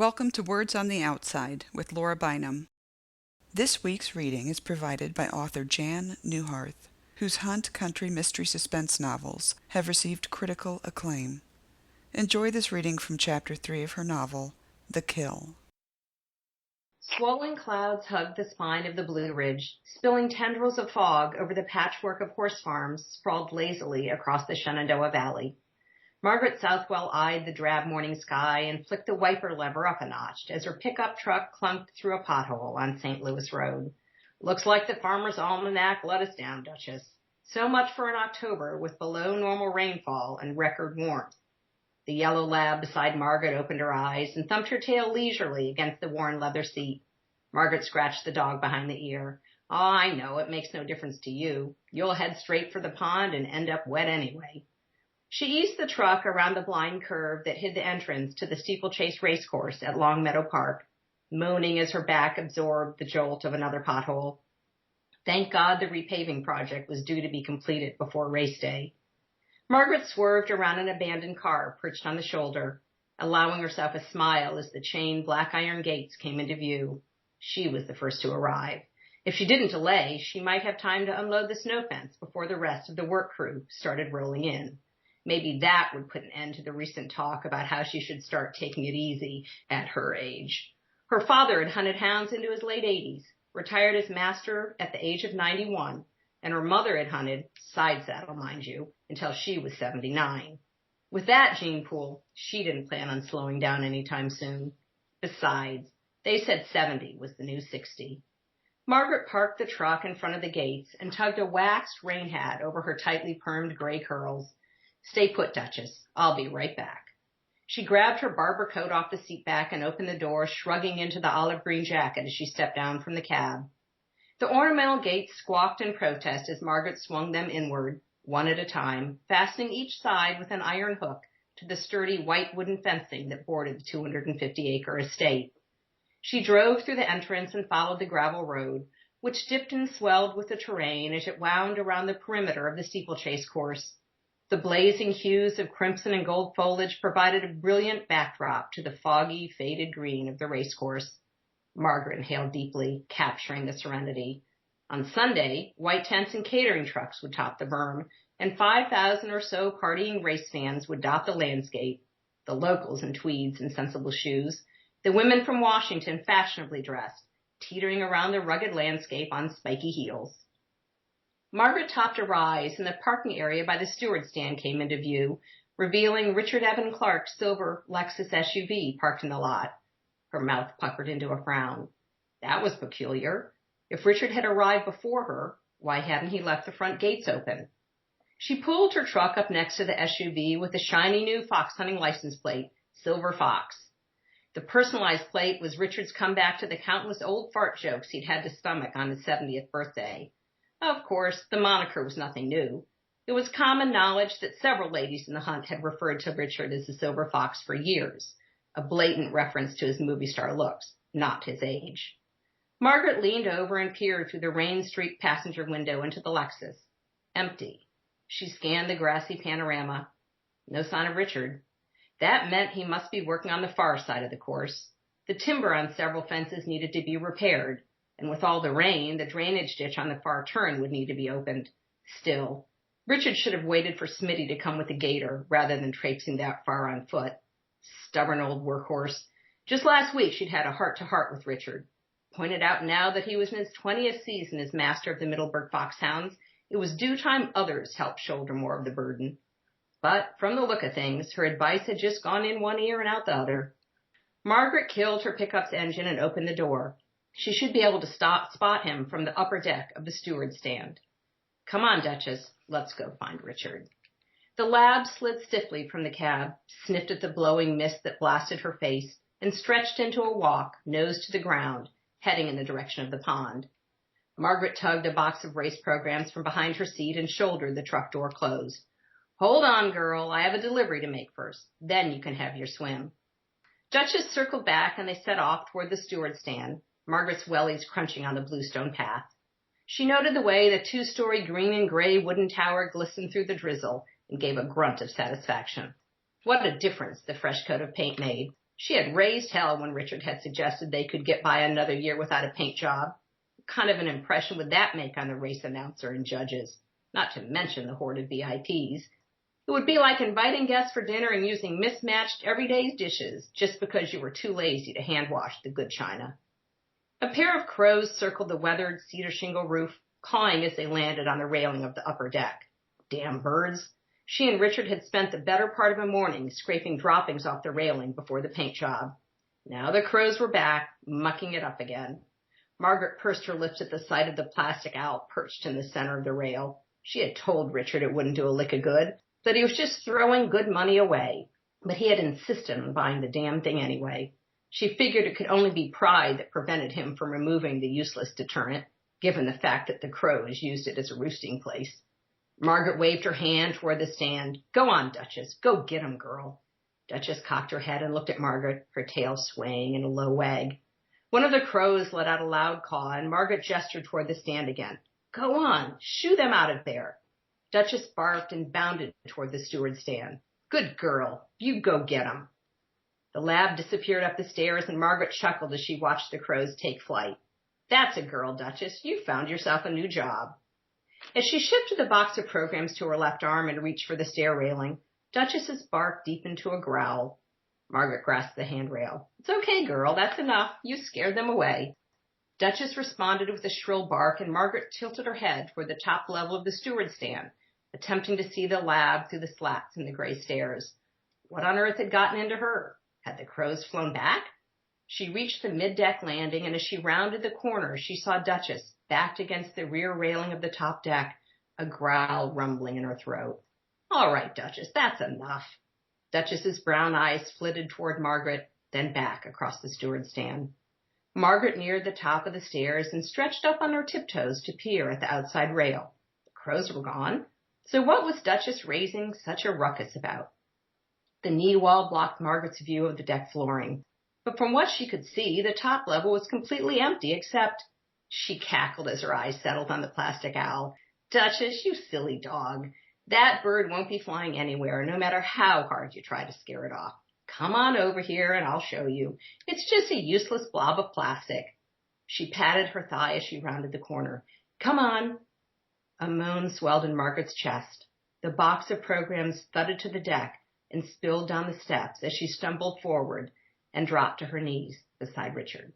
Welcome to Words on the Outside with Laura Bynum. This week's reading is provided by author Jan Newharth, whose Hunt country mystery suspense novels have received critical acclaim. Enjoy this reading from Chapter 3 of her novel, The Kill. Swollen clouds hugged the spine of the Blue Ridge, spilling tendrils of fog over the patchwork of horse farms sprawled lazily across the Shenandoah Valley. Margaret Southwell eyed the drab morning sky and flicked the wiper lever up a notch as her pickup truck clunked through a pothole on St. Louis Road. Looks like the Farmer's Almanac let us down, Duchess. So much for an October with below normal rainfall and record warmth. The yellow lab beside Margaret opened her eyes and thumped her tail leisurely against the worn leather seat. Margaret scratched the dog behind the ear. Oh, I know, it makes no difference to you. You'll head straight for the pond and end up wet anyway. She eased the truck around the blind curve that hid the entrance to the Steeplechase Racecourse at Longmeadow Park, moaning as her back absorbed the jolt of another pothole. Thank God the repaving project was due to be completed before race day. Margaret swerved around an abandoned car perched on the shoulder, allowing herself a smile as the chain black iron gates came into view. She was the first to arrive. If she didn't delay, she might have time to unload the snow fence before the rest of the work crew started rolling in. Maybe that would put an end to the recent talk about how she should start taking it easy at her age. Her father had hunted hounds into his late 80s, retired as master at the age of 91, and her mother had hunted, side saddle mind you, until she was 79. With that gene pool, she didn't plan on slowing down anytime soon. Besides, they said 70 was the new 60. Margaret parked the truck in front of the gates and tugged a waxed rain hat over her tightly permed gray curls. Stay put, Duchess. I'll be right back. She grabbed her Barber coat off the seat back and opened the door, shrugging into the olive green jacket as she stepped down from the cab. The ornamental gates squawked in protest as Margaret swung them inward, one at a time, fastening each side with an iron hook to the sturdy white wooden fencing that bordered the 250-acre estate. She drove through the entrance and followed the gravel road, which dipped and swelled with the terrain as it wound around the perimeter of the steeplechase course. The blazing hues of crimson and gold foliage provided a brilliant backdrop to the foggy, faded green of the racecourse. Margaret inhaled deeply, capturing the serenity. On Sunday, white tents and catering trucks would top the berm, and 5,000 or so partying race fans would dot the landscape, the locals in tweeds and sensible shoes, the women from Washington fashionably dressed, teetering around the rugged landscape on spiky heels. Margaret topped a rise, and the parking area by the steward stand came into view, revealing Richard Evan Clark's silver Lexus SUV parked in the lot. Her mouth puckered into a frown. That was peculiar. If Richard had arrived before her, why hadn't he left the front gates open? She pulled her truck up next to the SUV with the shiny new fox hunting license plate, Silver Fox. The personalized plate was Richard's comeback to the countless old fart jokes he'd had to stomach on his 70th birthday. Of course, the moniker was nothing new. It was common knowledge that several ladies in the hunt had referred to Richard as the Silver Fox for years, a blatant reference to his movie star looks, not his age. Margaret leaned over and peered through the rain-streaked passenger window into the Lexus. Empty. She scanned the grassy panorama. No sign of Richard. That meant he must be working on the far side of the course. The timber on several fences needed to be repaired, and with all the rain, the drainage ditch on the far turn would need to be opened. Still, Richard should have waited for Smitty to come with the gator rather than traipsing that far on foot. Stubborn old workhorse. Just last week she'd had a heart-to-heart with Richard. Pointed out now that he was in his 20th season as master of the Middleburg Foxhounds, it was due time others helped shoulder more of the burden. But from the look of things, her advice had just gone in one ear and out the other. Margaret killed her pickup's engine and opened the door. She should be able to spot him from the upper deck of the steward stand. Come on, Duchess, let's go find Richard. The lab slid stiffly from the cab, sniffed at the blowing mist that blasted her face, and stretched into a walk, nose to the ground, heading in the direction of the pond. Margaret tugged a box of race programs from behind her seat and shouldered the truck door closed. Hold on, girl, I have a delivery to make first. Then you can have your swim. Duchess circled back and they set off toward the steward stand, Margaret's wellies crunching on the bluestone path. She noted the way the two-story green and gray wooden tower glistened through the drizzle and gave a grunt of satisfaction. What a difference the fresh coat of paint made. She had raised hell when Richard had suggested they could get by another year without a paint job. What kind of an impression would that make on the race announcer and judges? Not to mention the hoarded VIPs. It would be like inviting guests for dinner and using mismatched everyday dishes just because you were too lazy to hand wash the good china. A pair of crows circled the weathered cedar shingle roof, cawing as they landed on the railing of the upper deck. Damn birds. She and Richard had spent the better part of a morning scraping droppings off the railing before the paint job. Now the crows were back, mucking it up again. Margaret pursed her lips at the sight of the plastic owl perched in the center of the rail. She had told Richard it wouldn't do a lick of good, that he was just throwing good money away. But he had insisted on buying the damn thing anyway. She figured it could only be pride that prevented him from removing the useless deterrent, given the fact that the crows used it as a roosting place. Margaret waved her hand toward the stand. Go on, Duchess. Go get 'em, girl. Duchess cocked her head and looked at Margaret, her tail swaying in a low wag. One of the crows let out a loud caw, and Margaret gestured toward the stand again. Go on. Shoo them out of there. Duchess barked and bounded toward the steward's stand. Good girl. You go get 'em. The lab disappeared up the stairs, and Margaret chuckled as she watched the crows take flight. That's a girl, Duchess. You found yourself a new job. As she shifted the box of programs to her left arm and reached for the stair railing, Duchess's bark deepened to a growl. Margaret grasped the handrail. It's okay, girl. That's enough. You scared them away. Duchess responded with a shrill bark, and Margaret tilted her head toward the top level of the steward's stand, attempting to see the lab through the slats in the gray stairs. What on earth had gotten into her? Had the crows flown back? She reached the mid-deck landing, and as she rounded the corner, she saw Duchess backed against the rear railing of the top deck, a growl rumbling in her throat. All right, Duchess, that's enough. Duchess's brown eyes flitted toward Margaret, then back across the steward's stand. Margaret neared the top of the stairs and stretched up on her tiptoes to peer at the outside rail. The crows were gone. So what was Duchess raising such a ruckus about? The knee wall blocked Margaret's view of the deck flooring, but from what she could see, the top level was completely empty except... She cackled as her eyes settled on the plastic owl. Duchess, you silly dog. That bird won't be flying anywhere, no matter how hard you try to scare it off. Come on over here and I'll show you. It's just a useless blob of plastic. She patted her thigh as she rounded the corner. Come on. A moan swelled in Margaret's chest. The box of programs thudded to the deck and spilled down the steps as she stumbled forward and dropped to her knees beside Richard.